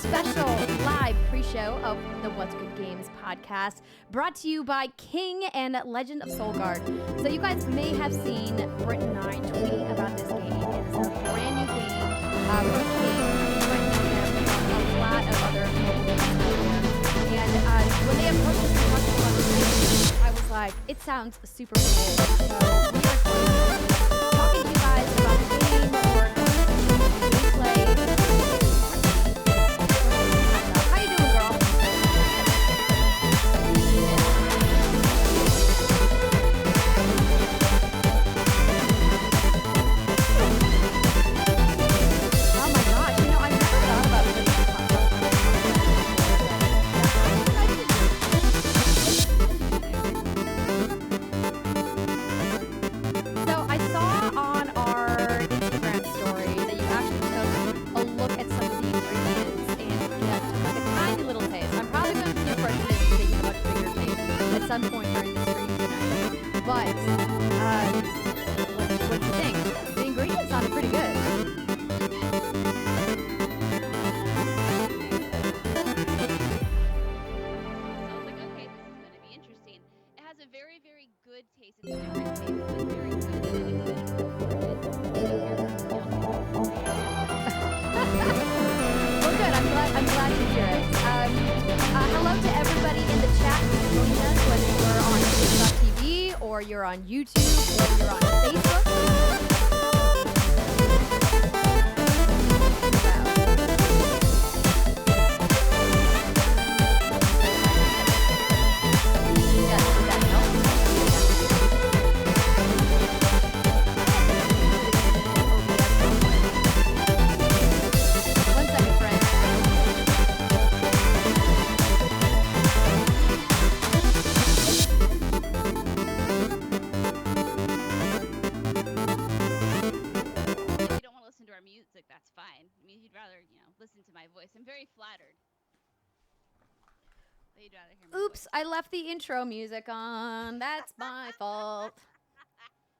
special live pre-show of the What's Good Games podcast, brought to you by King and Legend of Soulgard. So you guys may have seen Britt and I tweeting about this game. It is a brand new game from King, renting them a lot of other mobile games. And when they approached us and talked about this game, I was like, it sounds super cool. So we are talking to you guys about the game or gameplay. How you doing, girl? Oh my gosh, I've never thought about putting this So I saw on our Instagram story that you actually took a look at some of the ingredients and get like a tiny little taste. I'm probably going to give Brendan a much bigger taste at some point during the stream tonight. But what do you think? The ingredients sounded pretty good. So I was like, okay, this is going to be interesting. It has a very, very good taste. It's a different taste, but very good. Well, good. I'm glad to hear it. Hello to everybody in the chat who's joining us, whether you're on Twitch.tv or you're on YouTube or you're on Facebook. One second, friends. If you don't want to listen to our music, that's fine. I mean, you'd rather, listen to my voice. I'm very flattered. But you'd rather hear my Oops, voice. I left the intro music on. That's my fault.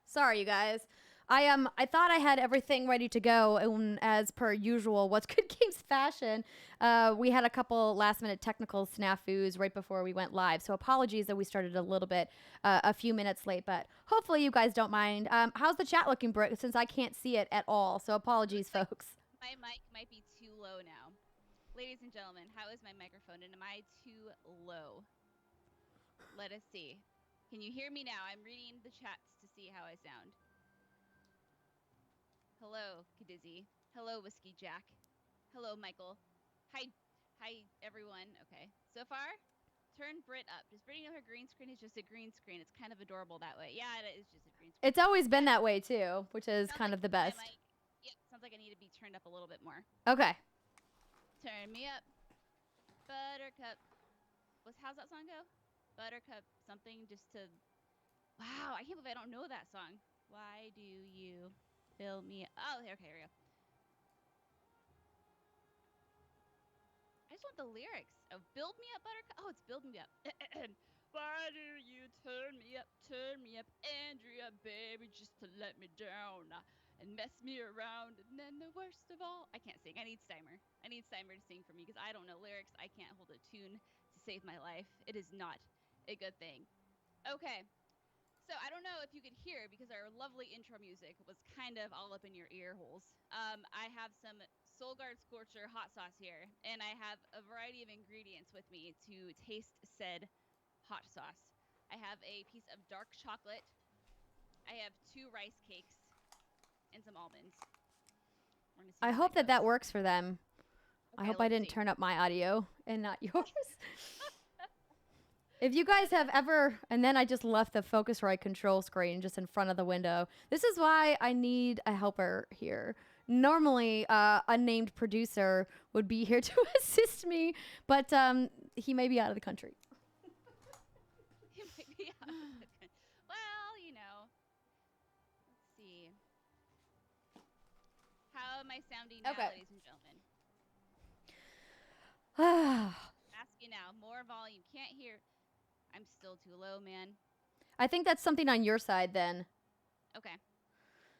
Sorry, you guys. I thought I had everything ready to go, and as per usual, What's Good Games fashion, we had a couple last-minute technical snafus right before we went live. So apologies that we started a little bit, a few minutes late, but hopefully you guys don't mind. How's the chat looking, Britt? Since I can't see it at all, so apologies, folks. My mic might be too low now. Ladies and gentlemen, how is my microphone? And am I too low? Let us see. Can you hear me now? I'm reading the chats to see how I sound. Hello, Kadizzy. Hello, Whiskey Jack. Hello, Michael. Hi, everyone. Okay. So far, turn Brit up. Does Brittany know her green screen is just a green screen? It's kind of adorable that way. Yeah, it is just a green screen. It's always been that way, too, which is kind of the my best. mic- Yep, sounds like I need to be turned up a little bit more. Okay. Turn me up. Buttercup. How's that song go? Buttercup something just to... Wow, I can't believe I don't know that song. Why do you fill me up? Oh, okay, here we go. I just want the lyrics of Build Me Up, Buttercup. Oh, it's Build Me Up. Why do you turn me up, Andrea, baby, just to let me down and mess me around? And then the worst of all, I can't sing. I need Steimer. I need Steimer to sing for me because I don't know lyrics. I can't hold a tune to save my life. It is not a good thing. Okay. So I don't know if you could hear because our lovely intro music was kind of all up in your ear holes. I have some Soulgard Scorcher hot sauce here, and I have a variety of ingredients with me to taste said hot sauce. I have a piece of dark chocolate. I have 2 rice cakes and some almonds. I hope that works for them. Okay, I hope I didn't see. turn up my audio and not yours. If you guys have ever, and then I just left the Focusrite control screen just in front of the window. This is why I need a helper here. Normally, unnamed producer would be here to assist me, but he may be out of the country. He might be out of the country. Well, let's see. How am I sounding now, Okay. ladies and gentlemen? I Ask you now. More volume. Can't hear. I'm still too low, man. think that's something on your side then. Okay.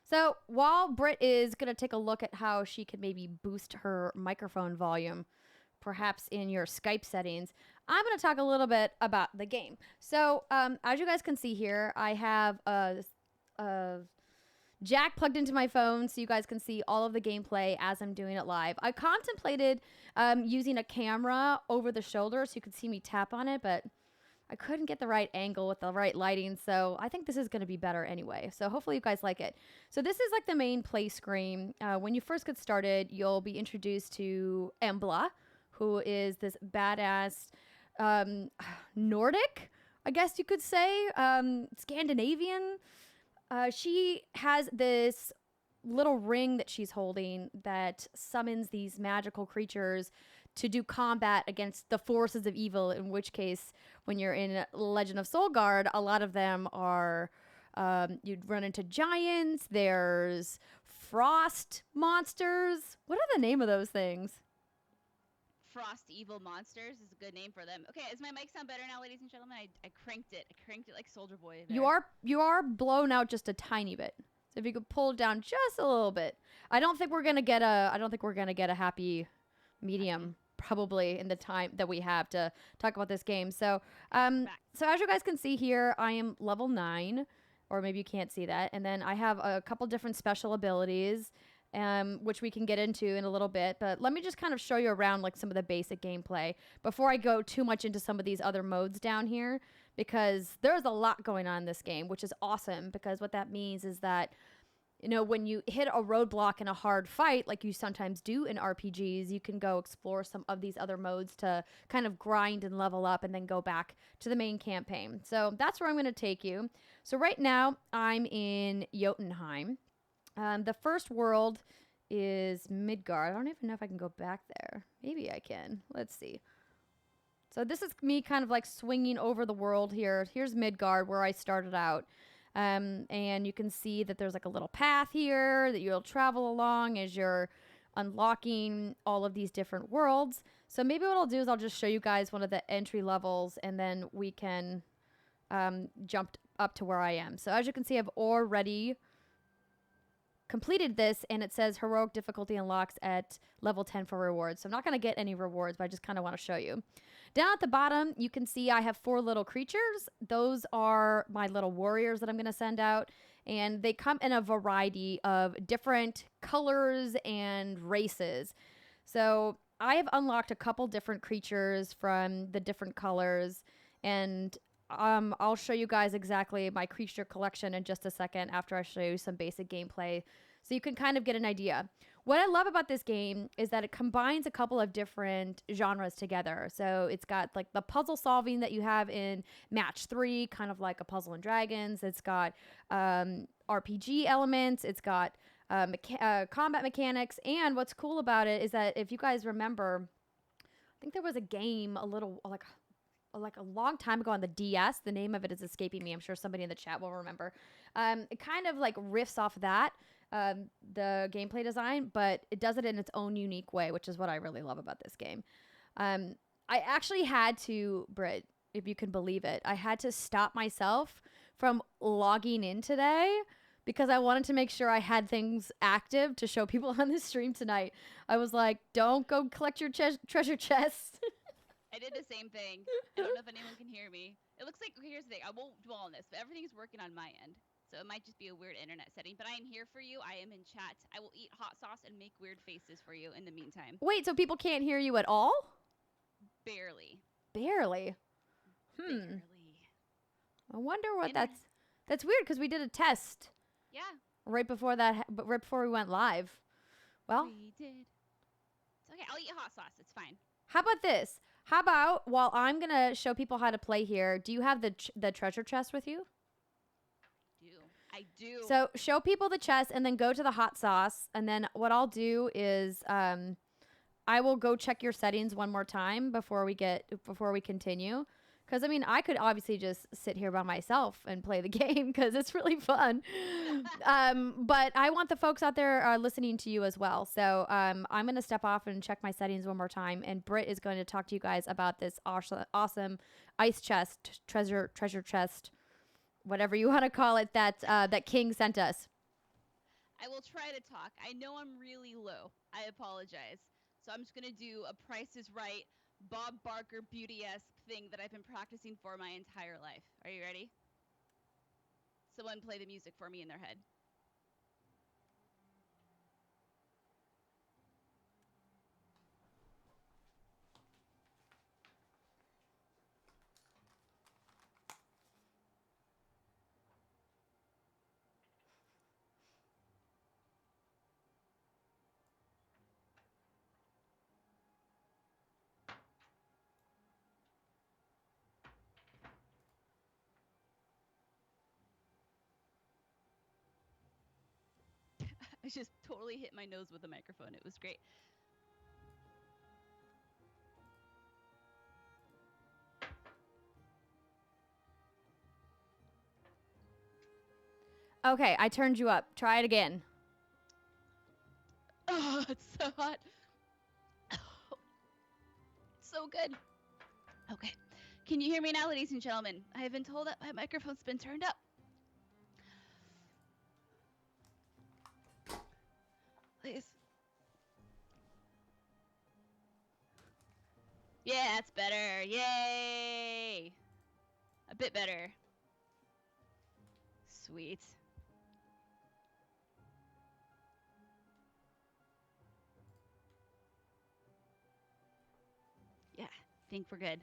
So while Britt is going to take a look at how she can maybe boost her microphone volume, perhaps in your Skype settings, I'm going to talk a little bit about the game. So, as you guys can see here, I have a jack plugged into my phone so you guys can see all of the gameplay as I'm doing it live. I contemplated using a camera over the shoulder so you could see me tap on it, but I couldn't get the right angle with the right lighting, so I think this is going to be better anyway. So hopefully you guys like it. So this is like the main play screen. When you first get started, you'll be introduced to Embla, who is this badass Nordic, I guess you could say, Scandinavian. She has this little ring that she's holding that summons these magical creatures to do combat against the forces of evil, in which case, when you're in Legend of Soulgard, a lot of them are, you'd run into giants, there's frost monsters. What are the name of those things? Frost evil monsters is a good name for them. Okay, does my mic sound better now, ladies and gentlemen? I cranked it. I cranked it like Soldier Boy there. You are blown out just a tiny bit. So if you could pull it down just a little bit. I don't think we're gonna get a happy medium probably in the time that we have to talk about this game. So so as you guys can see here, I am level 9, or maybe you can't see that. And then I have a couple different special abilities, which we can get into in a little bit. But let me just kind of show you around like some of the basic gameplay before I go too much into some of these other modes down here, because there's a lot going on in this game, which is awesome, because what that means is that, you know, when you hit a roadblock in a hard fight, like you sometimes do in RPGs, you can go explore some of these other modes to kind of grind and level up and then go back to the main campaign. So that's where I'm going to take you. So right now I'm in Jotunheim. The first world is Midgard. I don't even know if I can go back there. Maybe I can. Let's see. So this is me kind of like swinging over the world here. Here's Midgard, where I started out. And you can see that there's like a little path here that you'll travel along as you're unlocking all of these different worlds. So maybe what I'll do is I'll just show you guys one of the entry levels, and then we can jump up to where I am. So as you can see, I've already completed this, and it says heroic difficulty unlocks at level 10 for rewards. So I'm not going to get any rewards, but I just kind of want to show you. Down at the bottom, you can see I have 4 little creatures. Those are my little warriors that I'm going to send out, and they come in a variety of different colors and races. So I have unlocked a couple different creatures from the different colors, and I'll show you guys exactly my creature collection in just a second after I show you some basic gameplay, so you can kind of get an idea. What I love about this game is that it combines a couple of different genres together. So it's got like the puzzle solving that you have in Match 3, kind of like a Puzzle and Dragons. It's got RPG elements. It's got combat mechanics. And what's cool about it is that if you guys remember, I think there was a game a little like a long time ago on the DS. The name of it is escaping me. I'm sure somebody in the chat will remember. It kind of like riffs off that, the gameplay design, but it does it in its own unique way, which is what I really love about this game. I actually had to, Britt, if you can believe it, I had to stop myself from logging in today because I wanted to make sure I had things active to show people on the stream tonight. I was like, don't go collect your treasure chest. I did the same thing. I don't know if anyone can hear me. It looks like, here's the thing, I won't dwell on this, but everything's working on my end. So it might just be a weird internet setting, but I am here for you. I am in chat. I will eat hot sauce and make weird faces for you in the meantime. Wait, so people can't hear you at all? Barely. Barely? Barely. I wonder what that's weird, because we did a test. Yeah. Right before we went live. Well, we did. It's okay. I'll eat hot sauce. It's fine. How about this? How about, while I'm going to show people how to play here, do you have the treasure chest with you? I do. So show people the chest and then go to the hot sauce. And then what I'll do is I will go check your settings one more time before we continue. Because, I mean, I could obviously just sit here by myself and play the game because it's really fun. But I want the folks out there listening to you as well. So I'm going to step off and check my settings one more time. And Britt is going to talk to you guys about this awesome ice chest, treasure chest, whatever you want to call it, that King sent us. I will try to talk. I know I'm really low. I apologize. So I'm just going to do a Price is Right, Bob Barker beauty-esque thing that I've been practicing for my entire life. Are you ready? Someone play the music for me in their head. I just totally hit my nose with the microphone. It was great. Okay, I turned you up. Try it again. Oh, it's so hot. So good. Okay. Can you hear me now, ladies and gentlemen? I have been told that my microphone's been turned up. Please. Yeah, that's better. Yay! A bit better. Sweet. Yeah, I think we're good.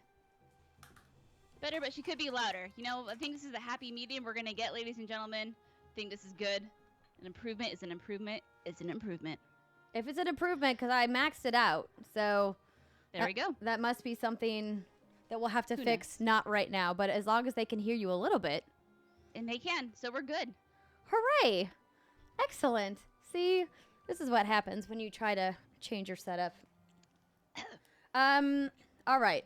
Better, but she could be louder. You know, I think this is a happy medium we're going to get, ladies and gentlemen. I think this is good. An improvement is an improvement is an improvement. If it's an improvement, because I maxed it out. So there we go. That must be something that we'll have to Who fix, knows? not right now, but as long as they can hear you a little bit. And they can, so we're good. Hooray! Excellent. See, this is what happens when you try to change your setup. All right.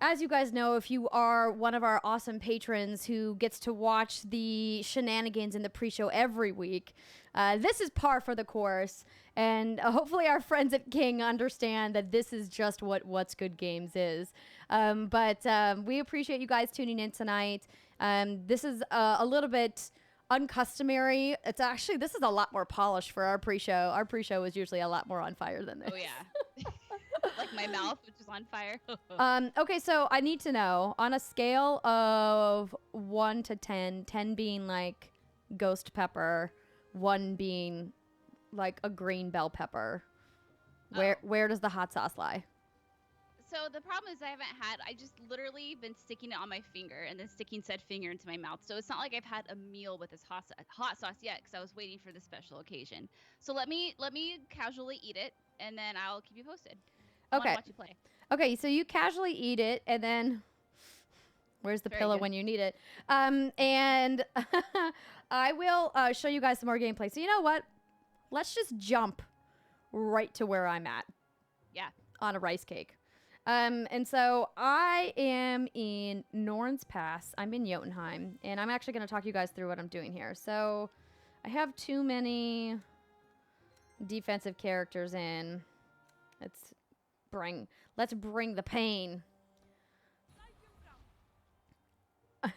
As you guys know, if you are one of our awesome patrons who gets to watch the shenanigans in the pre-show every week, this is par for the course. And hopefully our friends at King understand that this is just what What's Good Games is. But we appreciate you guys tuning in tonight. This is a little bit uncustomary. It's actually, this is a lot more polished for our pre-show. Our pre-show is usually a lot more on fire than this. Oh, yeah. Like my mouth, which is on fire. Okay, so I need to know, on a scale of 1 to 10, 10 being like ghost pepper, 1 being like a green bell pepper, where does the hot sauce lie? So the problem is I just literally been sticking it on my finger and then sticking said finger into my mouth. So it's not like I've had a meal with this hot sauce yet because I was waiting for this special occasion. So let me casually eat it and then I'll keep you posted. I Okay. watch you play. Okay, so you casually eat it and then where's the pillow when you need it? And I will show you guys some more gameplay. So you know what? Let's just jump right to where I'm at. Yeah. On a rice cake. And so I am in Norns Pass. I'm in Jotunheim, and I'm actually going to talk you guys through what I'm doing here. So I have too many defensive characters in. Let's bring the pain. I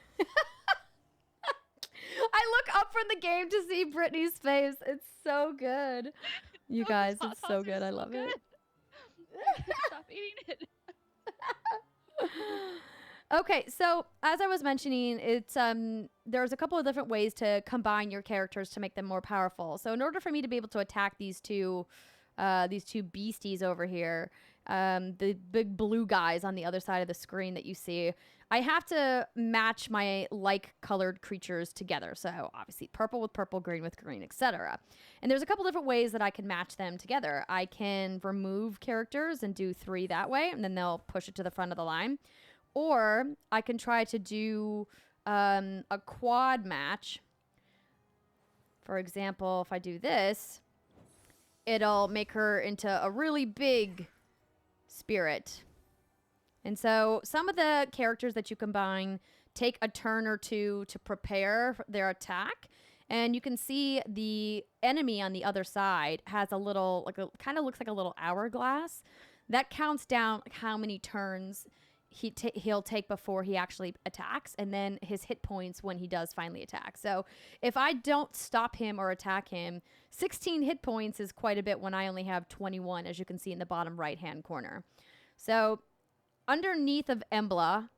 look up from the game to see Brittany's face. It's so good. You guys, it's so good. I love it. Stop eating it. Okay, so as I was mentioning, it's there's a couple of different ways to combine your characters to make them more powerful. So in order for me to be able to attack these two beasties over here, the big blue guys on the other side of the screen that you see, I have to match my like-colored creatures together. So obviously purple with purple, green with green, etc. And there's a couple different ways that I can match them together. I can remove characters and do 3 that way, and then they'll push it to the front of the line. Or I can try to do a quad match. For example, if I do this, it'll make her into a really big spirit. And so some of the characters that you combine take a turn or two to prepare their attack. And you can see the enemy on the other side has a little, kind of looks like a little hourglass. That counts down how many turns he'll take before he actually attacks, and then his hit points when he does finally attack. So if I don't stop him or attack him, 16 hit points is quite a bit when I only have 21, as you can see in the bottom right-hand corner. So underneath of Embla,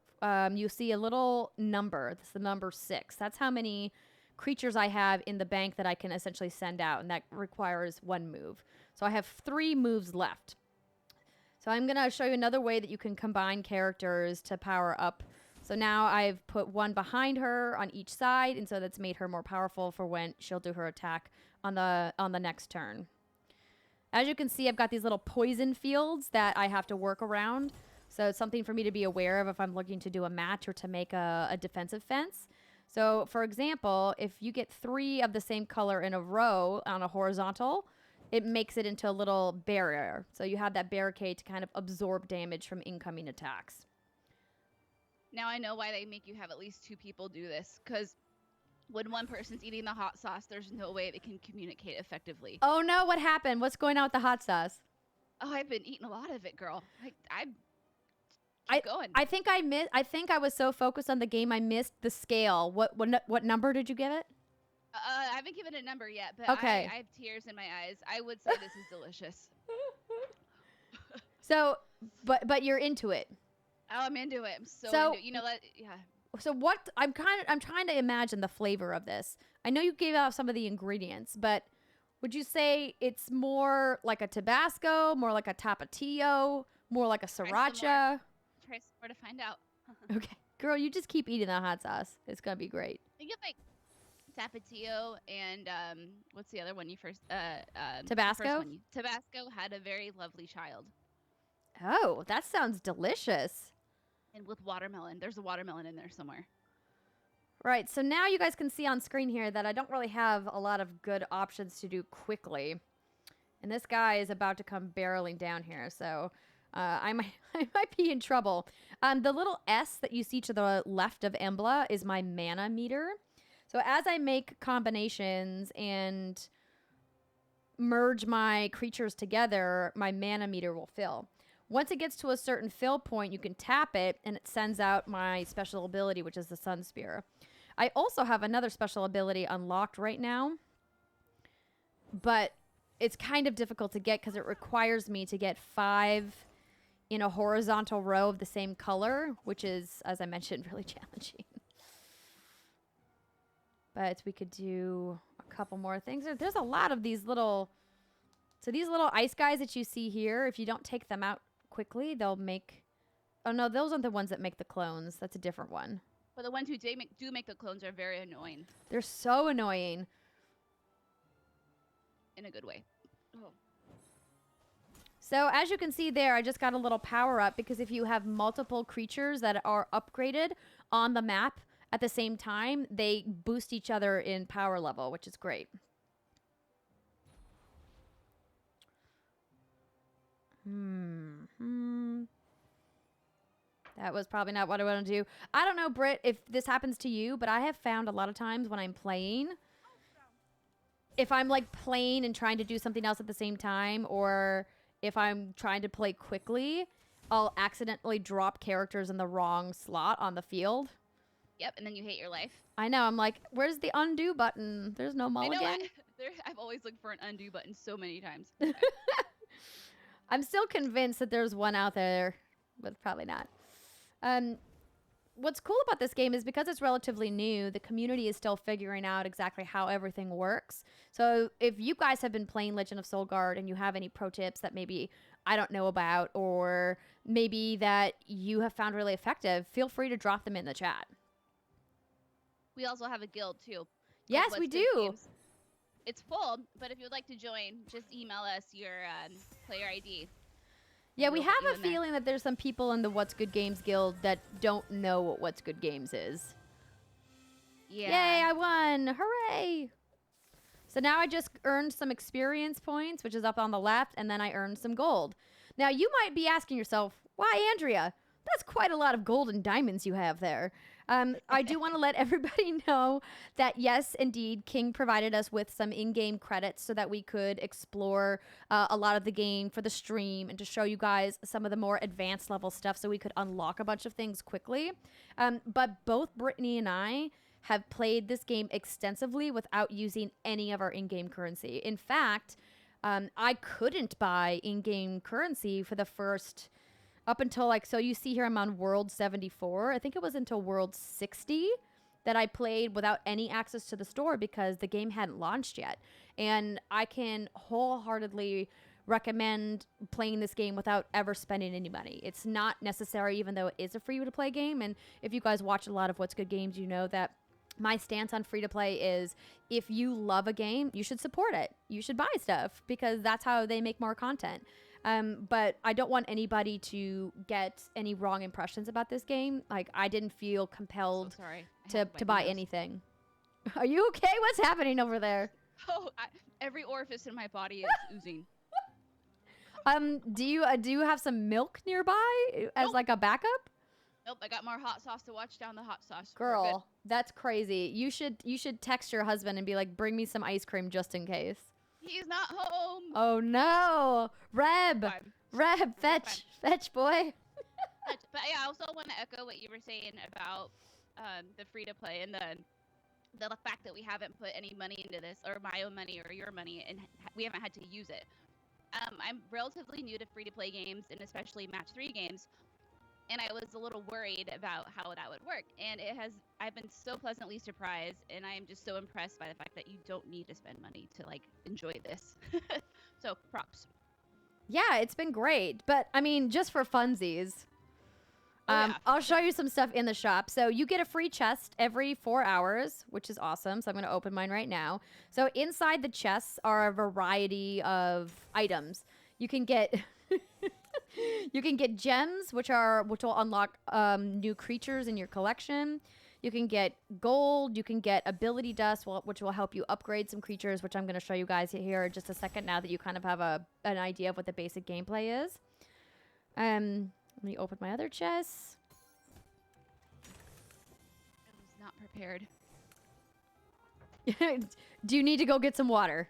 you see a little number. That's the number 6. That's how many creatures I have in the bank that I can essentially send out, and that requires 1 move. So I have 3 moves left. So I'm going to show you another way that you can combine characters to power up. So now I've put 1 behind her on each side, and so that's made her more powerful for when she'll do her attack on the next turn. As you can see, I've got these little poison fields that I have to work around. So it's something for me to be aware of if I'm looking to do a match or to make a defensive fence. So for example, if you get 3 of the same color in a row on a horizontal, it makes it into a little barrier. So you have that barricade to kind of absorb damage from incoming attacks. Now I know why they make you have at least 2 people do this, because when one person's eating the hot sauce, there's no way they can communicate effectively. Oh no, what happened? What's going on with the hot sauce? Oh, I've been eating a lot of it, girl. Keep going. I think I was so focused on the game I missed the scale. What number did you give it? I haven't given it a number yet, but okay. I have tears in my eyes. I would say this is delicious. So, but you're into it. Oh, I'm into it. I'm so into it. You know that, yeah. So what I'm trying to imagine the flavor of this. I know you gave out some of the ingredients, but would you say it's more like a Tabasco, more like a Tapatio, more like a Sriracha? Try some more to find out. Okay, girl, you just keep eating that hot sauce. It's gonna be great. Think of like Tapatio and what's the other one you first? Tabasco. Tabasco had a very lovely child. Oh, that sounds delicious. And with watermelon, there's a watermelon in there somewhere. Right. So now you guys can see on screen here that I don't really have a lot of good options to do quickly, and this guy is about to come barreling down here. So. I might be in trouble. The little S that you see to the left of Embla is my mana meter. So as I make combinations and merge my creatures together, my mana meter will fill. Once it gets to a certain fill point, you can tap it, and it sends out my special ability, which is the Sun Spear. I also have another special ability unlocked right now, but it's kind of difficult to get because it requires me to get 5 in a horizontal row of the same color, which is, as I mentioned, really challenging. But we could do a couple more things. There's a lot of these little... So these little ice guys that you see here, if you don't take them out quickly, they'll make... Oh, no, those aren't the ones that make the clones. That's a different one. But the ones who do make the clones are very annoying. They're so annoying. In a good way. Oh. So as you can see there, I just got a little power up because if you have multiple creatures that are upgraded on the map at the same time, they boost each other in power level, which is great. That was probably not what I want to do. I don't know, Britt, if this happens to you, but I have found a lot of times when I'm playing, if I'm like playing and trying to do something else at the same time, or if I'm trying to play quickly, I'll accidentally drop characters in the wrong slot on the field. Yep, and then you hate your life. I know. I'm like, where's the undo button? There's no mulligan. I know, I've always looked for an undo button so many times. I'm still convinced that there's one out there, but probably not. What's cool about this game is because it's relatively new, the community is still figuring out exactly how everything works. So if you guys have been playing Legend of Soulgard and you have any pro tips that maybe I don't know about, or maybe that you have found really effective, feel free to drop them in the chat. We also have a guild too. Yes, we do. Games. It's full, but if you would like to join, just email us your player ID. Yeah, we have a feeling that there's some people in the What's Good Games Guild that don't know what What's Good Games is. Yeah. Yay, I won. Hooray. So now I just earned some experience points, which is up on the left, and then I earned some gold. Now, you might be asking yourself, why, Andrea? That's quite a lot of gold and diamonds you have there. I do want to let everybody know that yes, indeed, King provided us with some in-game credits so that we could explore a lot of the game for the stream and to show you guys some of the more advanced level stuff so we could unlock a bunch of things quickly. But both Brittany and I have played this game extensively without using any of our in-game currency. In fact, I couldn't buy in-game currency for the first up until like, so you see here I'm on world 74. I think it was until world 60 that I played without any access to the store because the game hadn't launched yet. And I can wholeheartedly recommend playing this game without ever spending any money. It's not necessary, even though it is a free to play game. And if you guys watch a lot of What's Good Games, you know that my stance on free to play is if you love a game, you should support it. You should buy stuff because that's how they make more content. But I don't want anybody to get any wrong impressions about this game. Like, I didn't feel compelled to buy anything. Are you okay? What's happening over there? Oh, every orifice in my body is oozing. Do you have some milk nearby as like a backup? Nope, I got more hot sauce to watch down the hot sauce. Girl, that's crazy. You should text your husband and be like, bring me some ice cream just in case. He's not home. Oh no, Reb, fetch, boy. But yeah, I also want to echo what you were saying about the free to play and the fact that we haven't put any money into this, or my own money or your money, and we haven't had to use it. I'm relatively new to free to play games, and especially match 3 games. And I was a little worried about how that would work. And I've been so pleasantly surprised, and I am just so impressed by the fact that you don't need to spend money to like enjoy this. So props. Yeah, it's been great. But I mean, just for funsies. I'll show you some stuff in the shop. So you get a free chest every 4 hours, which is awesome. So I'm going to open mine right now. So inside the chests are a variety of items. You can get you can get gems, which will unlock new creatures in your collection. You can get gold. You can get ability dust, which will help you upgrade some creatures, which I'm going to show you guys here in just a second now that you kind of have an idea of what the basic gameplay is. Let me open my other chests. I was not prepared. Do you need to go get some water?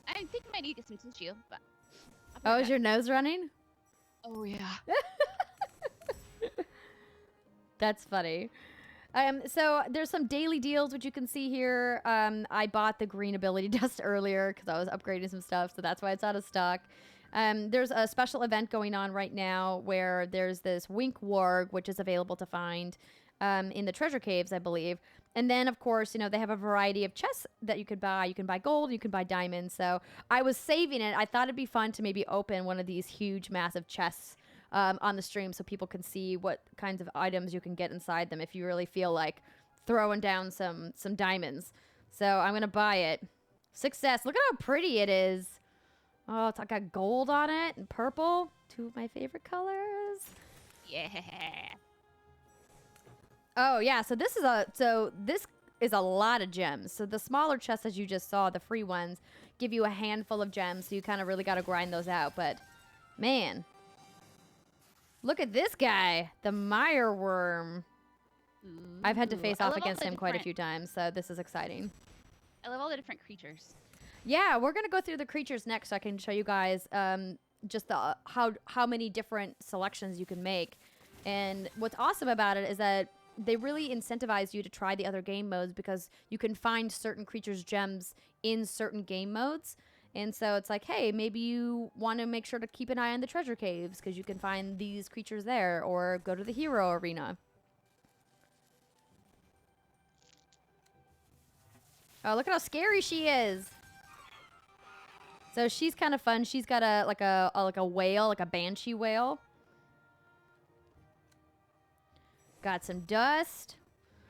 I think I might need to get some tissue, but... Oh, is your nose running? Oh, yeah. That's funny. So there's some daily deals, which you can see here. I bought the green ability dust earlier because I was upgrading some stuff, so that's why it's out of stock. There's a special event going on right now where there's this Wink Warg, which is available to find in the treasure caves, I believe. And then, of course, you know, they have a variety of chests that you could buy. You can buy gold, you can buy diamonds. So I was saving it. I thought it'd be fun to maybe open one of these huge, massive chests on the stream so people can see what kinds of items you can get inside them if you really feel like throwing down some diamonds. So I'm going to buy it. Success. Look at how pretty it is. Oh, it's got gold on it and purple. 2 of my favorite colors. Yeah. Oh yeah, so this is a lot of gems. So the smaller chests, as you just saw, the free ones, give you a handful of gems, so you kind of really got to grind those out. But man, look at this guy, the Mire Worm. I've had to face off against him quite a few times, so this is exciting. I love all the different creatures. Yeah, we're gonna go through the creatures next, so I can show you guys just how many different selections you can make. And what's awesome about it is that they really incentivize you to try the other game modes because you can find certain creatures' gems in certain game modes. And so it's like, hey, maybe you want to make sure to keep an eye on the treasure caves because you can find these creatures there, or go to the hero arena. Oh, look at how scary she is. So she's kind of fun. She's got a whale, like a banshee whale. Got some dust.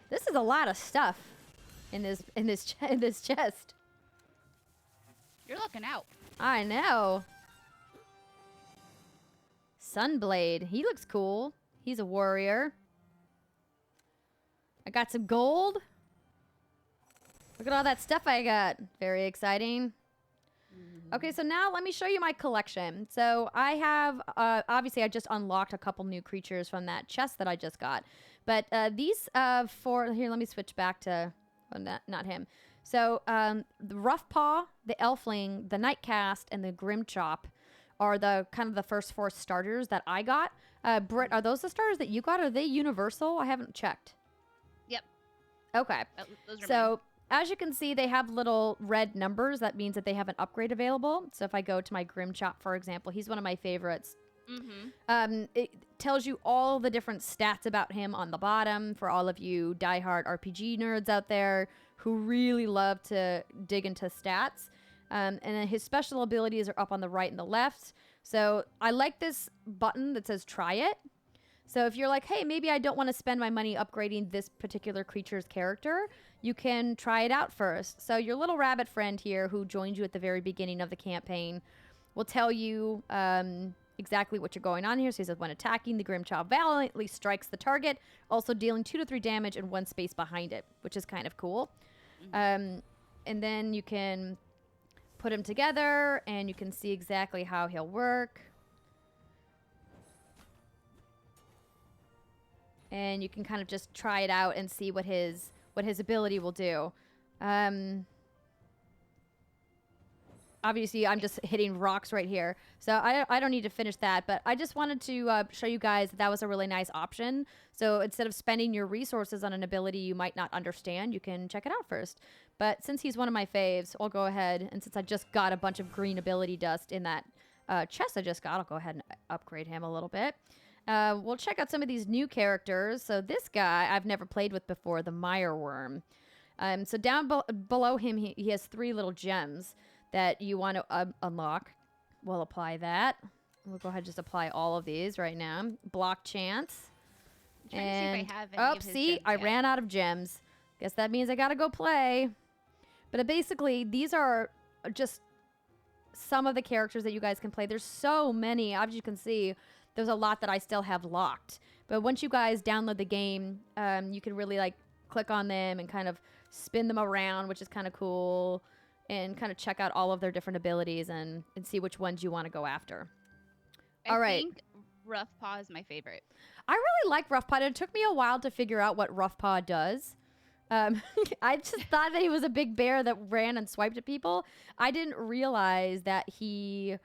This is a lot of stuff in this chest. You're looking out. I know. Sunblade. He looks cool. He's a warrior. I got some gold. Look at all that stuff I got. Very exciting. Okay, so now let me show you my collection. So I have, obviously I just unlocked a couple new creatures from that chest that I just got. But these here, let me switch back to, not him. So the Rough Paw, the Elfling, the Nightcast, and the Grim Chop are the kind of the first 4 starters that I got. Britt, are those the starters that you got? Are they universal? I haven't checked. Yep. Okay. Those are So as you can see, they have little red numbers. That means that they have an upgrade available. So if I go to my Grim Chop, for example, he's one of my favorites. It tells you all the different stats about him on the bottom for all of you diehard RPG nerds out there who really love to dig into stats. And then his special abilities are up on the right and the left. So I like this button that says try it. So if you're like, hey, maybe I don't want to spend my money upgrading this particular creature's character, you can try it out first. So your little rabbit friend here who joined you at the very beginning of the campaign will tell you exactly what you're going on here. So he says, when attacking, the Grim Child valiantly strikes the target, also dealing 2 to 3 damage in 1 space behind it, which is kind of cool. And then you can put them together, and you can see exactly how he'll work. And you can kind of just try it out and see what his ability will do. Obviously, I'm just hitting rocks right here, so I don't need to finish that. But I just wanted to show you guys that was a really nice option. So instead of spending your resources on an ability you might not understand, you can check it out first. But since he's one of my faves, I'll go ahead, and since I just got a bunch of green ability dust in that chest I just got, I'll go ahead and upgrade him a little bit. We'll check out some of these new characters. So this guy I've never played with before, the Mire Worm. So down below him, he has 3 little gems that you want to unlock. We'll apply that. We'll go ahead and just apply all of these right now. Block chance. I'm trying to see if I have any of his see, gems I yet. ran out of gems. Guess that means I gotta go play. But basically, these are just some of the characters that you guys can play. There's so many. As you can see, there's a lot that I still have locked. But once you guys download the game, you can really like click on them and kind of spin them around, which is kind of cool. And kind of check out all of their different abilities and see which ones you want to go after. All right. I think Rough Paw is my favorite. I really like Rough Paw. It took me a while to figure out what Rough Paw does. I just thought that he was a big bear that ran and swiped at people. I didn't realize that he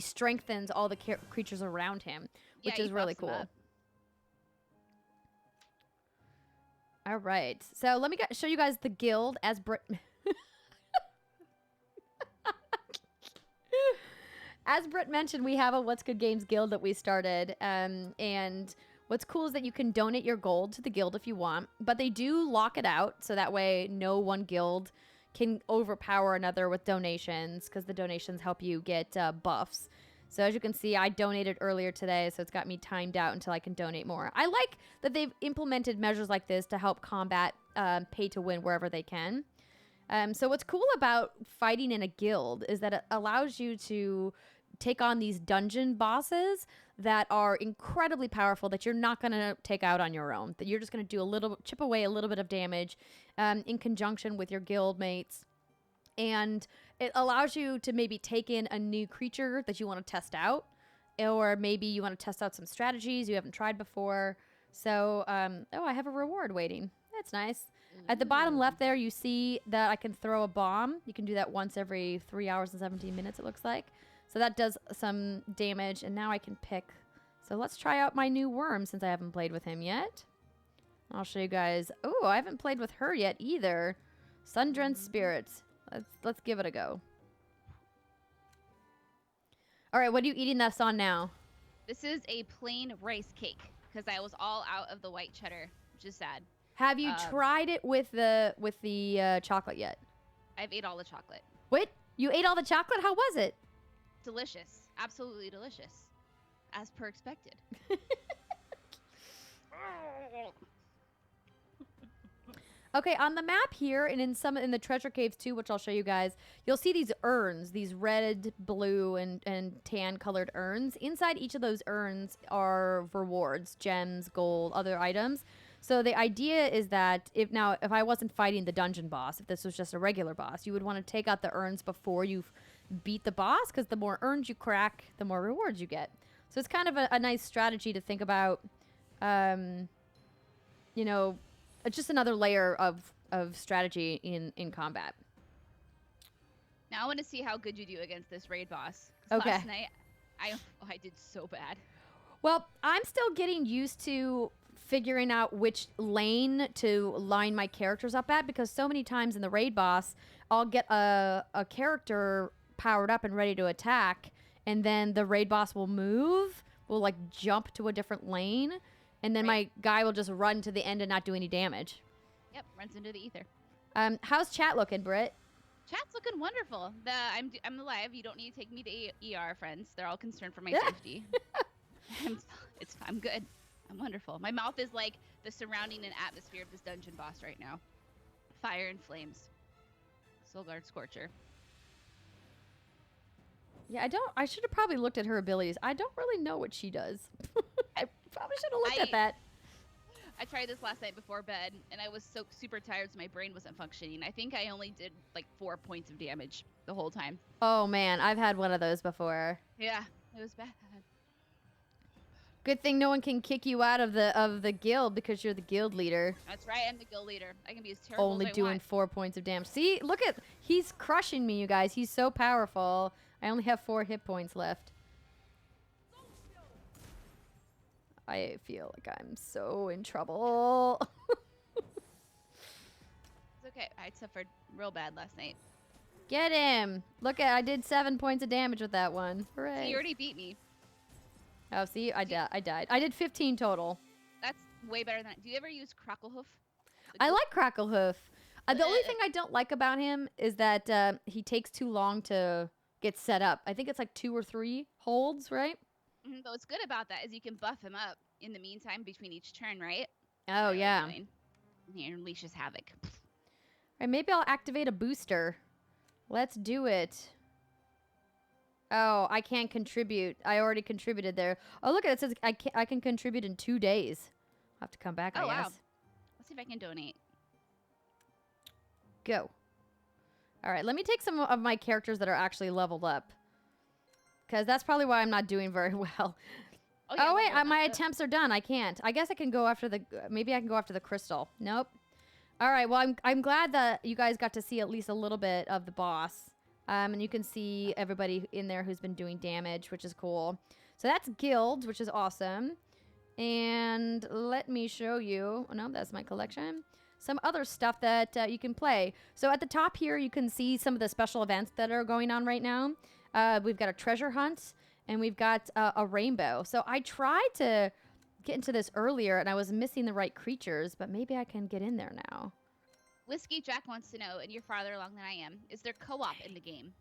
strengthens all the creatures around him, which is really cool. All right. So let me show you guys the guild as Britt. As Britt mentioned, we have a What's Good Games guild that we started. And what's cool is that you can donate your gold to the guild if you want, but they do lock it out. So that way no one guild can overpower another with donations, because the donations help you get buffs. So as you can see, I donated earlier today, so it's got me timed out until I can donate more. I like that they've implemented measures like this to help combat pay to win wherever they can. So what's cool about fighting in a guild is that it allows you to take on these dungeon bosses that are incredibly powerful that you're not going to take out on your own. That you're just going to chip away a little bit of damage in conjunction with your guild mates. And it allows you to maybe take in a new creature that you want to test out, or maybe you want to test out some strategies you haven't tried before. So, I have a reward waiting. That's nice. At the bottom left there, you see that I can throw a bomb. You can do that once every 3 hours and 17 minutes, it looks like. So that does some damage, and now I can pick. So let's try out my new worm since I haven't played with him yet. I'll show you guys. Oh, I haven't played with her yet either. Sundrenched Spirits. Let's give it a go. All right, what are you eating this on now? This is a plain rice cake because I was all out of the white cheddar, which is sad. Have you tried it with the chocolate yet? I've ate all the chocolate. What? You ate all the chocolate? How was it? Delicious. Absolutely delicious. As per expected. Okay, on the map here and in the treasure caves too, which I'll show you guys, you'll see these urns, these red, blue, and tan colored urns. Inside each of those urns are rewards, gems, gold, other items. So the idea is that if I wasn't fighting the dungeon boss, if this was just a regular boss, you would want to take out the urns before you beat the boss, because the more urns you crack, the more rewards you get. So it's kind of a nice strategy to think about. You know, just another layer of strategy in combat. Now I want to see how good you do against this raid boss. Okay. Last night, I did so bad. Well, I'm still getting used to figuring out which lane to line my characters up at, because so many times in the raid boss, I'll get a character powered up and ready to attack, and then the raid boss will like jump to a different lane, and then my guy will just run to the end and not do any damage. Yep, runs into the ether. How's chat looking, Britt? Chat's looking wonderful. I'm alive. You don't need to take me to ER, friends. They're all concerned for my safety. I'm good. I'm wonderful. My mouth is like the surrounding and atmosphere of this dungeon boss right now. Fire and flames. Soulgard Scorcher. Yeah, I should have probably looked at her abilities. I don't really know what she does. I probably should have looked at that. I tried this last night before bed, and I was so super tired, so my brain wasn't functioning. I think I only did like 4 points of damage the whole time. Oh man, I've had one of those before. Yeah, it was bad. Good thing no one can kick you out of the guild, because you're the guild leader. That's right, I'm the guild leader. I can be as terrible Only as I doing want. 4 points of damage. See, he's crushing me, you guys. He's so powerful. I only have 4 hit points left. I feel like I'm so in trouble. It's okay. I suffered real bad last night. Get him. I did 7 points of damage with that one. Hooray. So you already beat me. Oh, see, I died. I did 15 total. That's way better than do you ever use Cracklehoof? I like Cracklehoof. The only thing I don't like about him is that he takes too long to get set up. I think it's like 2 or 3 holds, right? Mm-hmm. But what's good about that is you can buff him up in the meantime between each turn, right? Oh, yeah. He unleashes havoc. All right, maybe I'll activate a booster. Let's do it. Oh, I can't contribute. I already contributed there. Oh, look at it. It says I can contribute in 2 days. I'll have to come back, I guess. Wow. Let's see if I can donate. Go. All right, let me take some of my characters that are actually leveled up, because that's probably why I'm not doing very well. Oh wait, my attempts are done. I can't. I guess I can go after maybe I can go after the crystal. Nope. All right, well, I'm glad that you guys got to see at least a little bit of the boss. And you can see everybody in there who's been doing damage, which is cool. So that's guilds, which is awesome. And let me show you. Oh, no, that's my collection. Some other stuff that you can play. So at the top here, you can see some of the special events that are going on right now. We've got a treasure hunt, and we've got a rainbow. So I tried to get into this earlier, and I was missing the right creatures, but maybe I can get in there now. Whiskey Jack wants to know, and you're farther along than I am, is there co-op in the game?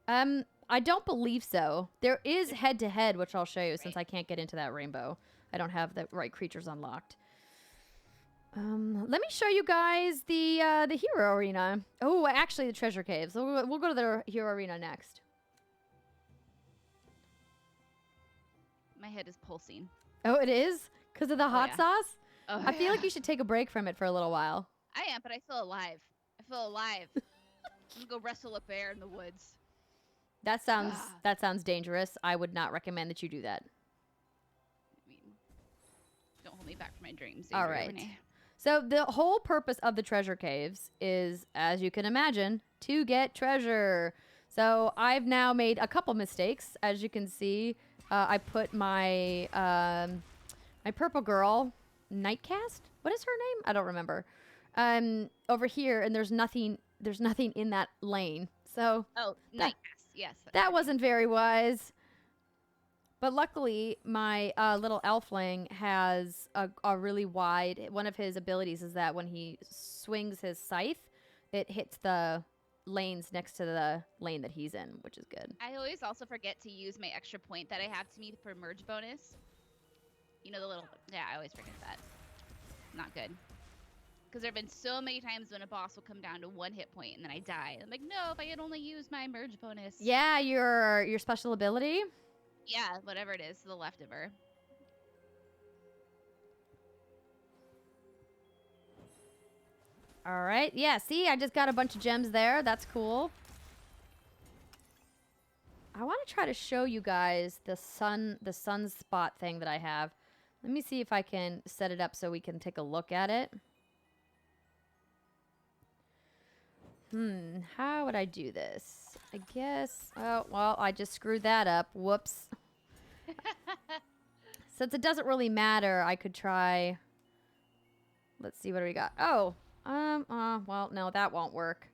I don't believe so. There is head-to-head, which I'll show you since I can't get into that rainbow. I don't have the right creatures unlocked. Let me show you guys the hero arena. Oh, actually, the treasure caves. We'll go to the hero arena next. My head is pulsing. Oh, it is? Because of the hot sauce? Oh, I feel like you should take a break from it for a little while. I am, but I feel alive. I feel alive. I'm gonna go wrestle a bear in the woods. That sounds dangerous. I would not recommend that you do that. I mean, don't hold me back from my dreams. All right. So the whole purpose of the treasure caves is, as you can imagine, to get treasure. So I've now made a couple mistakes. As you can see, I put my my purple girl, Nightcast. What is her name? I don't remember. Over here, and there's nothing in that lane. So Nightcast. Yes. That wasn't very wise. But luckily, my little elfling has a really wide... One of his abilities is that when he swings his scythe, it hits the lanes next to the lane that he's in, which is good. I always also forget to use my extra point that I have to me for merge bonus. You know, the little... Yeah, I always forget that. Not good. Because there have been so many times when a boss will come down to 1 hit point and then I die. I'm like, no, if I had only used my merge bonus. Yeah, your special ability? Yeah, whatever it is, to the left of her. All right. Yeah, see, I just got a bunch of gems there. That's cool. I want to try to show you guys the sunspot thing that I have. Let me see if I can set it up so we can take a look at it. How would I do this? I guess, oh, well, I just screwed that up. Whoops. Since it doesn't really matter, I could try. Let's see, what do we got? Oh, well, no, that won't work.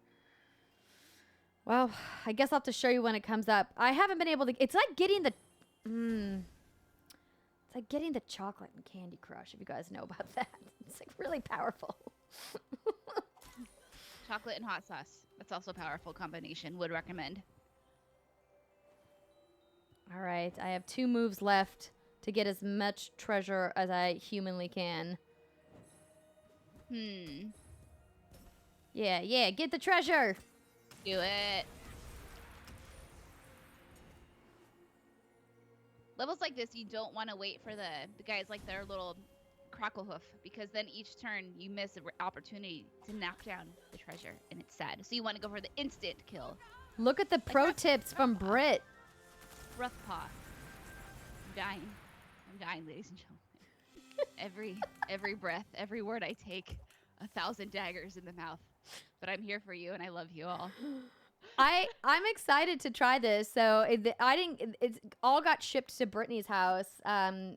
Well, I guess I'll have to show you when it comes up. I haven't been able to, it's like getting the, it's like getting the chocolate and Candy Crush, if you guys know about that. It's like really powerful. Chocolate and hot sauce. That's also a powerful combination. Would recommend. All right, I have 2 moves left to get as much treasure as I humanly can. Yeah, get the treasure. Do it. Levels like this, you don't want to wait for the guys like their little crackle hoof, because then each turn you miss an opportunity to knock down the treasure, and it's sad. So you want to go for the instant kill. Look at the pro tips from Brit. Rough paw. I'm dying, ladies and gentlemen. every breath, every word I take, 1,000 daggers in the mouth. But I'm here for you, and I love you all. I'm excited to try this. So it's all got shipped to Brittany's house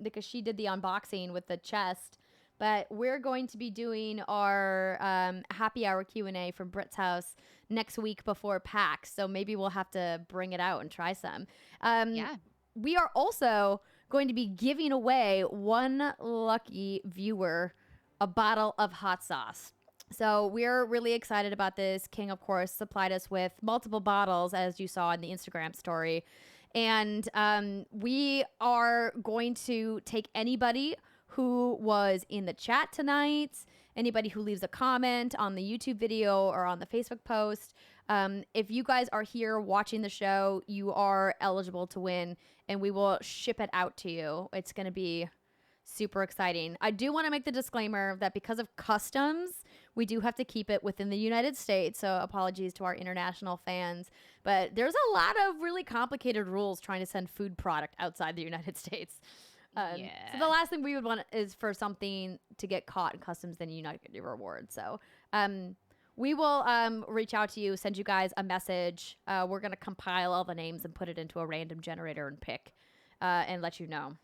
because she did the unboxing with the chest. But we're going to be doing our happy hour Q&A from Britt's house next week before PAX. So maybe we'll have to bring it out and try some. Yeah. We are also going to be giving away one lucky viewer a bottle of hot sauce. So we're really excited about this. King, of course, supplied us with multiple bottles, as you saw in the Instagram story. And we are going to take anybody who was in the chat tonight, anybody who leaves a comment on the YouTube video or on the Facebook post. If you guys are here watching the show, you are eligible to win, and we will ship it out to you. It's going to be super exciting. I do want to make the disclaimer that because of customs, we do have to keep it within the United States. So apologies to our international fans. But there's a lot of really complicated rules trying to send food product outside the United States. So the last thing we would want is for something to get caught in customs, then you not get your reward. So we will reach out to you, send you guys a message. We're going to compile all the names and put it into a random generator and pick and let you know.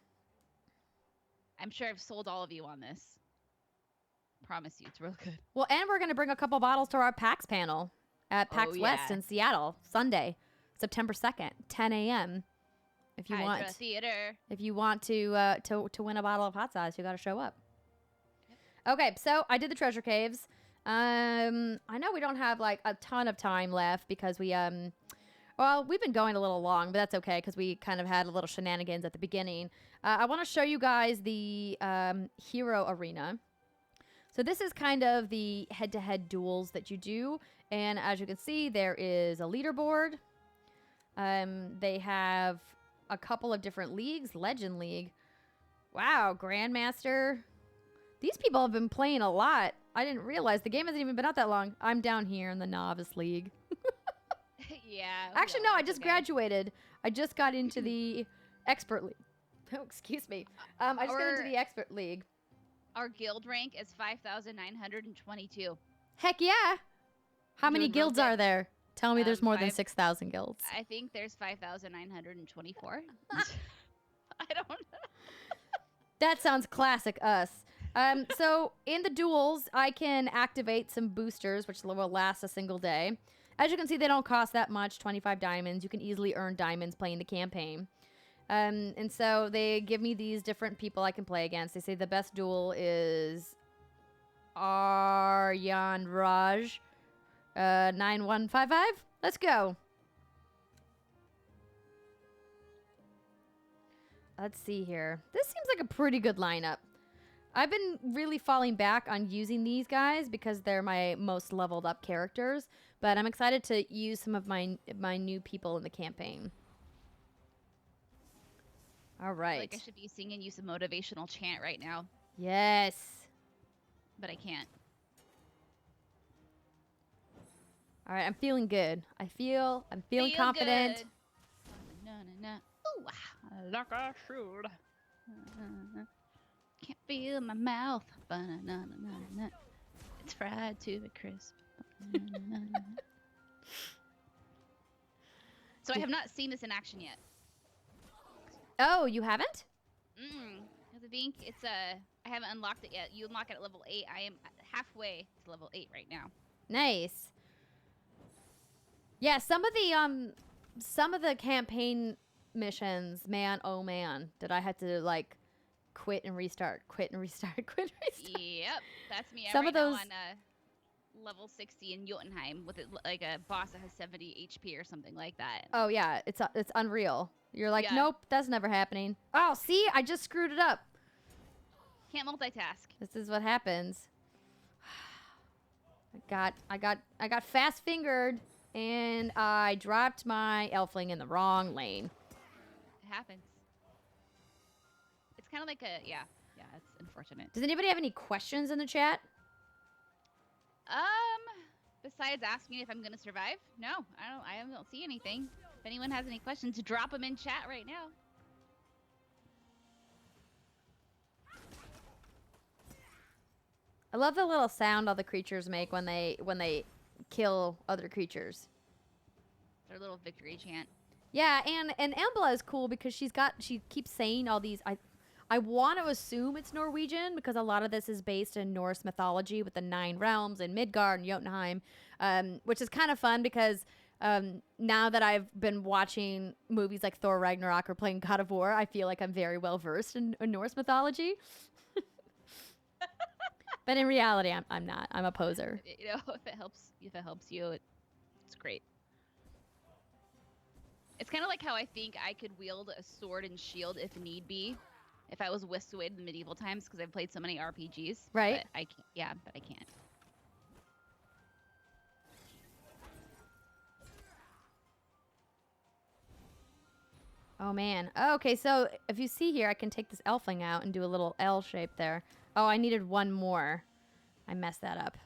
I'm sure I've sold all of you on this. Promise you, it's real good. Well, and we're going to bring a couple bottles to our PAX panel at PAX West in Seattle, Sunday, September 2nd, 10 a.m. If you Hydra Theater. If you want to win a bottle of hot sauce, you got to show up. Yep. Okay, so I did the treasure caves. I know we don't have like a ton of time left because we well, we've been going a little long, but that's okay because we kind of had a little shenanigans at the beginning. I want to show you guys the hero arena. So this is kind of the head-to-head duels that you do. And as you can see, there is a leaderboard. They have a couple of different leagues. Legend League. Wow, Grandmaster. These people have been playing a lot. I didn't realize the game hasn't even been out that long. I'm down here in the Novice League. Yeah. Actually, no, I just graduated. I just got into the Expert League. Oh, excuse me. I just got into the Expert League. Our guild rank is 5,922. Heck yeah. How many guilds are there? Tell me there's more than 6,000 guilds. I think there's 5,924. I don't know. That sounds classic us. So in the duels, I can activate some boosters, which will last a single day. As you can see, they don't cost that much, 25 diamonds. You can easily earn diamonds playing the campaign. And so they give me these different people I can play against. They say the best duel is Aryan Raj 9155. Let's go. Let's see here. This seems like a pretty good lineup. I've been really falling back on using these guys because they're my most leveled up characters, but I'm excited to use some of my new people in the campaign. All right. I feel like I should be singing you some motivational chant right now. Yes. But I can't. All right, I'm feeling good. I'm feeling confident. Good. Na-na-na. Ooh, like I should. Can't feel my mouth. Ba-na-na-na-na-na. It's fried to a crisp. Ba-na-na-na-na. So I have not seen this in action yet. Oh, you haven't? I think it's I haven't unlocked it yet. You unlock it at level 8. I am halfway to level 8 right now. Nice. Yeah, some of the campaign missions, man, oh man, did I have to like quit and restart, quit and restart, quit and restart. Yep, that's me. Some right of those now on level 60 in Jotunheim with like a boss that has 70 HP or something like that. Oh yeah, it's unreal. You're like, Yeah. nope, that's never happening. Oh, see, I just screwed it up. Can't multitask. This is what happens. I got fast fingered and I dropped my elfling in the wrong lane. It happens. It's kind of like a yeah, it's unfortunate. Does anybody have any questions in the chat? Besides asking if I'm gonna survive, no, I don't see anything. If anyone has any questions, drop them in chat right now. I love the little sound all the creatures make when they kill other creatures. Their little victory chant. Yeah, and Embla is cool because she keeps saying all these. I want to assume it's Norwegian because a lot of this is based in Norse mythology with the 9 realms and Midgard and Jotunheim, which is kind of fun because now that I've been watching movies like Thor Ragnarok or playing God of War, I feel like I'm very well versed in Norse mythology. But in reality, I'm not. I'm a poser. You know, if it helps you, it's great. It's kind of like how I think I could wield a sword and shield if need be, if I was whisked away to the medieval times because I've played so many RPGs. Right. But I can't. Yeah, but I can't. Oh man. Oh, okay, so if you see here, I can take this elfling out and do a little L shape there. Oh, I needed one more. I messed that up.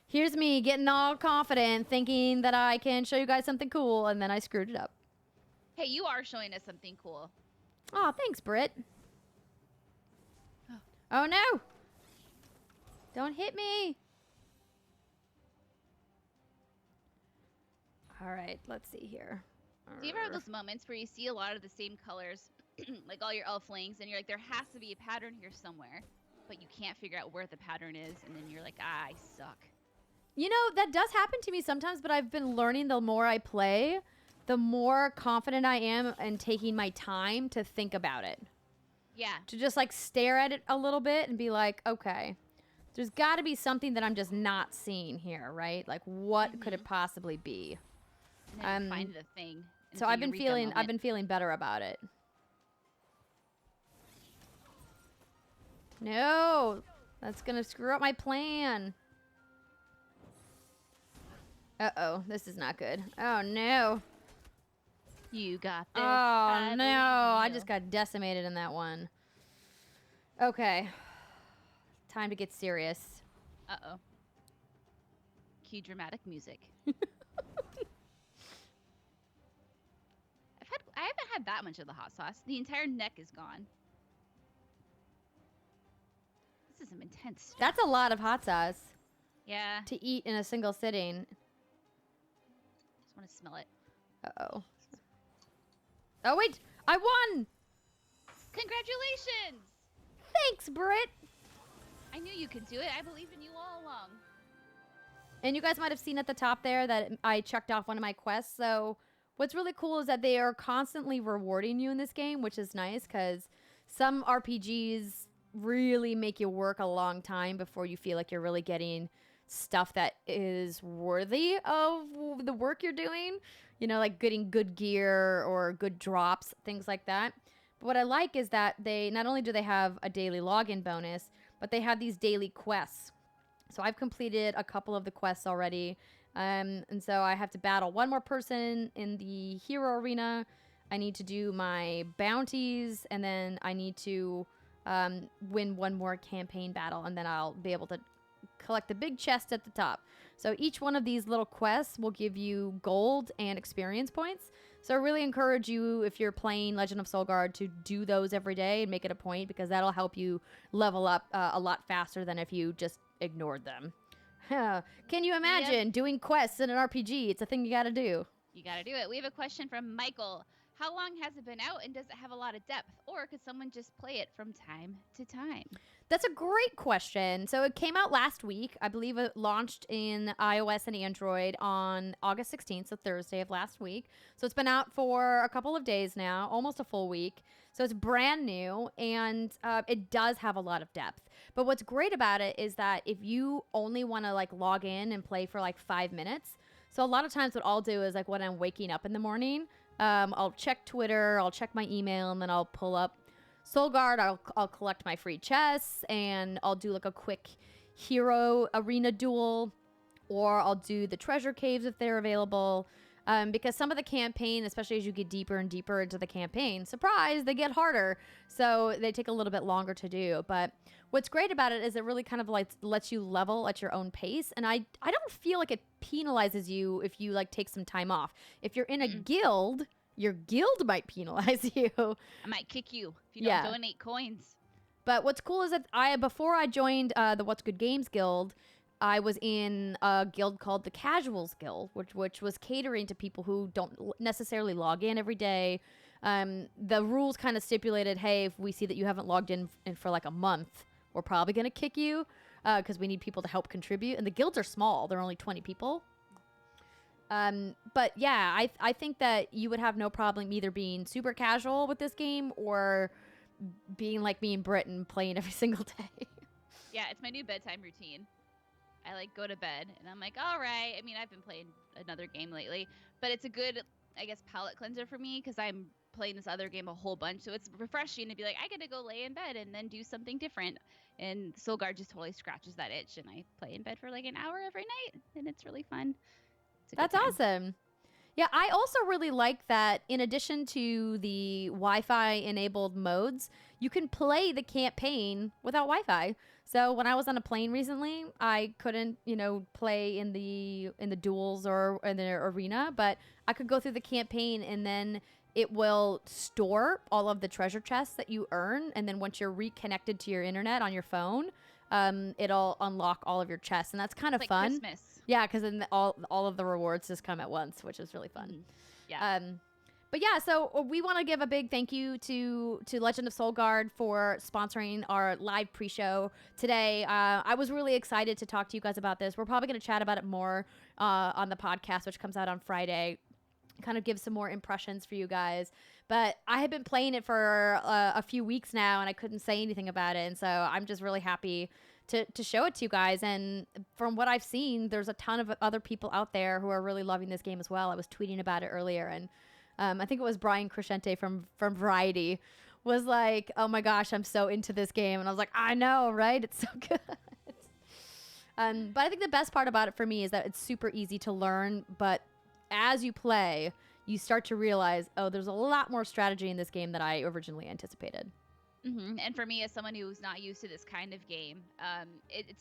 Here's me getting all confident, thinking that I can show you guys something cool, and then I screwed it up. Hey, you are showing us something cool. Oh, thanks, Britt. Oh no! Don't hit me! Alright, let's see here. Do you ever have those moments where you see a lot of the same colors, like all your elflings, and you're like, there has to be a pattern here somewhere, but you can't figure out where the pattern is, and then you're like, ah, I suck. You know, that does happen to me sometimes, but I've been learning the more I play, the more confident I am in taking my time to think about it. Yeah. To just like stare at it a little bit and be like, okay, there's got to be something that I'm just not seeing here, right? Like, what could it possibly be? And then find the thing. So I've been feeling better about it. No, that's gonna screw up my plan. Uh-oh, this is not good. Oh no. You got this. Oh no, I just got decimated in that one. Okay, time to get serious. Uh-oh. Cue dramatic music. I haven't had that much of the hot sauce. The entire neck is gone. This is some intense stuff. That's a lot of hot sauce. Yeah. To eat in a single sitting. Just want to smell it. Uh-oh. Oh, wait. I won! Congratulations! Thanks, Britt! I knew you could do it. I believed in you all along. And you guys might have seen at the top there that I checked off one of my quests. So what's really cool is that they are constantly rewarding you in this game, which is nice because some RPGs really make you work a long time before you feel like you're really getting stuff that is worthy of the work you're doing. You know, like getting good gear or good drops, things like that. But what I like is that they not only do they have a daily login bonus, but they have these daily quests. So I've completed a couple of the quests already. And so I have to battle one more person in the hero arena. I need to do my bounties, and then I need to win one more campaign battle, and then I'll be able to collect the big chest at the top. So each one of these little quests will give you gold and experience points. So I really encourage you, if you're playing Legend of Soulgard, to do those every day and make it a point, because that'll help you level up a lot faster than if you just ignored them. Can you imagine doing quests in an RPG? It's a thing you gotta do. You gotta do it. We have a question from Michael. How long has it been out, and does it have a lot of depth? Or could someone just play it from time to time? That's a great question. So it came out last week. I believe it launched in iOS and Android on August 16th, so Thursday of last week. So it's been out for a couple of days now, almost a full week. So it's brand new, and it does have a lot of depth. But what's great about it is that if you only want to like log in and play for like 5 minutes, so a lot of times what I'll do is like when I'm waking up in the morning, I'll check Twitter, I'll check my email, and then I'll pull up Soulgard. I'll collect my free chests, and I'll do like a quick hero arena duel, or I'll do the treasure caves if they're available. Because some of the campaign, especially as you get deeper and deeper into the campaign, surprise, they get harder. So they take a little bit longer to do. But what's great about it is it really kind of like lets you level at your own pace. And I don't feel like it penalizes you if you like take some time off. If you're in a guild, your guild might penalize you. I might kick you if you don't donate coins. But what's cool is that before I joined the What's Good Games Guild, I was in a guild called the Casuals Guild, which was catering to people who don't necessarily log in every day. The rules kind of stipulated, hey, if we see that you haven't logged in for like a month, we're probably going to kick you because we need people to help contribute. And the guilds are small. They're only 20 people. But yeah, I think that you would have no problem either being super casual with this game or being like me and Britain playing every single day. Yeah, it's my new bedtime routine. I like go to bed and I'm like, all right. I mean, I've been playing another game lately, but it's a good, I guess, palate cleanser for me because I'm playing this other game a whole bunch. So it's refreshing to be like, I get to go lay in bed and then do something different. And Soulgard just totally scratches that itch. And I play in bed for like an hour every night and it's really fun. That's awesome. Yeah, I also really like that in addition to the Wi-Fi enabled modes, you can play the campaign without Wi-Fi. So when I was on a plane recently, I couldn't, play in the duels or in the arena, but I could go through the campaign and then it will store all of the treasure chests that you earn. And then once you're reconnected to your internet on your phone, it'll unlock all of your chests. And that's kind of like fun. Christmas. Yeah, because then all of the rewards just come at once, which is really fun. Mm-hmm. Yeah. But yeah, so we want to give a big thank you to Legend of Soulgard for sponsoring our live pre-show today. I was really excited to talk to you guys about this. We're probably going to chat about it more on the podcast, which comes out on Friday. Kind of give some more impressions for you guys. But I have been playing it for a few weeks now, and I couldn't say anything about it. And so I'm just really happy to show it to you guys. And from what I've seen, there's a ton of other people out there who are really loving this game as well. I was tweeting about it earlier, and I think it was Brian Crescente from Variety was like, oh my gosh, I'm so into this game. And I was like, I know, right? It's so good. But I think the best part about it for me is that it's super easy to learn. But as you play, you start to realize, oh, there's a lot more strategy in this game than I originally anticipated. Mm-hmm. And for me, as someone who's not used to this kind of game, it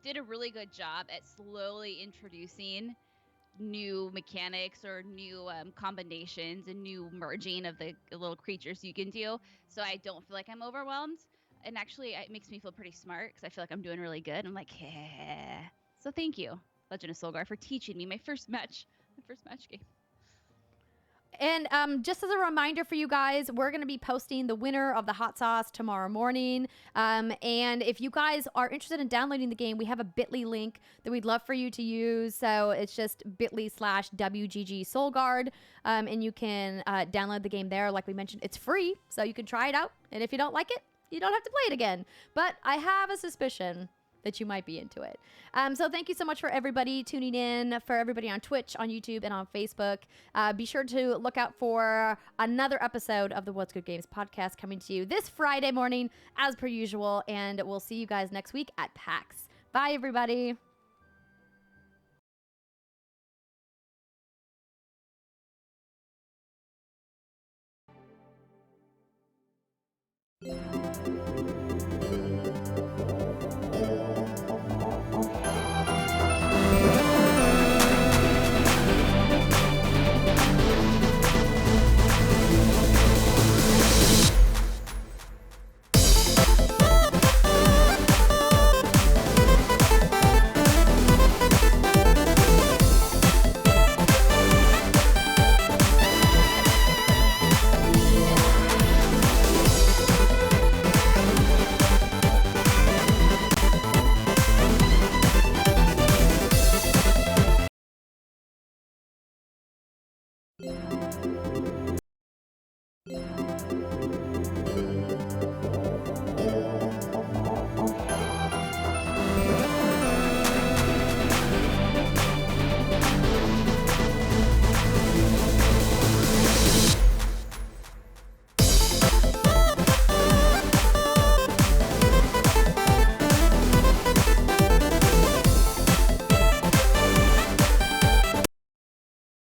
did a really good job at slowly introducing new mechanics or new combinations and new merging of the little creatures you can do. So I don't feel like I'm overwhelmed. And actually, it makes me feel pretty smart because I feel like I'm doing really good. I'm like, yeah. So thank you, Legend of Soulgard, for teaching me my first match game. And just as a reminder for you guys, we're going to be posting the winner of the hot sauce tomorrow morning. And if you guys are interested in downloading the game, we have a bit.ly link that we'd love for you to use. So it's just bit.ly/WGG Soulgard. And you can download the game there. Like we mentioned, it's free, so you can try it out. And if you don't like it, you don't have to play it again. But I have a suspicion that you might be into it. So thank you so much for everybody tuning in, for everybody on Twitch, on YouTube, and on Facebook. Be sure to look out for another episode of the What's Good Games podcast coming to you this Friday morning, as per usual, and we'll see you guys next week at PAX. Bye, everybody.